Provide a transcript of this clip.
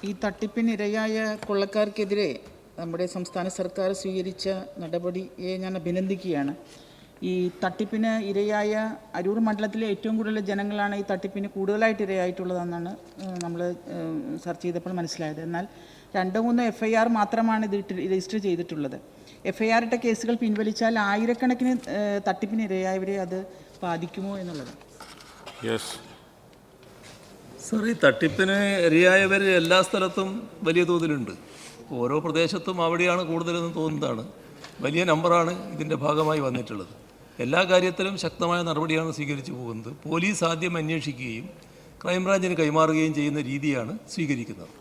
ഈ തട്ടിപ്പിനിരയായ കൊള്ളക്കാർക്കെതിരെ നമ്മുടെ സംസ്ഥാന സർക്കാർ സ്വീകരിച്ച നടപടിയെ ഞാൻ അഭിനന്ദിക്കുകയാണ്. ഈ തട്ടിപ്പിന് ഇരയായ അരൂർ മണ്ഡലത്തിലെ ഏറ്റവും കൂടുതൽ ജനങ്ങളാണ് ഈ തട്ടിപ്പിന് കൂടുതലായിട്ട് ഇരയായിട്ടുള്ളതെന്നാണ് നമ്മൾ സെർച്ച് ചെയ്തപ്പോൾ മനസ്സിലായത്. എന്നാൽ 2-3 FIR മാത്രമാണ് ഇത് രജിസ്റ്റർ ചെയ്തിട്ടുള്ളത്. FIR ഇട്ട കേസുകൾ പിൻവലിച്ചാൽ ആയിരക്കണക്കിന് തട്ടിപ്പിന് ഇരയായവരെ അത് ബാധിക്കുമോ എന്നുള്ളത്. സർ, ഈ തട്ടിപ്പിന് ഇരയായവർ എല്ലാ സ്ഥലത്തും വലിയ തോതിലുണ്ട്. ഓരോ പ്രദേശത്തും അവിടെയാണ് കൂടുതലെന്ന് തോന്നുന്നതാണ്. വലിയ നമ്പറാണ് ഇതിൻ്റെ ഭാഗമായി വന്നിട്ടുള്ളത്. എല്ലാ കാര്യത്തിലും ശക്തമായ നടപടിയാണ് സ്വീകരിച്ചു പോകുന്നത്. പോലീസ് ആദ്യം അന്വേഷിക്കുകയും ക്രൈംബ്രാഞ്ചിന് കൈമാറുകയും ചെയ്യുന്ന രീതിയാണ് സ്വീകരിക്കുന്നത്.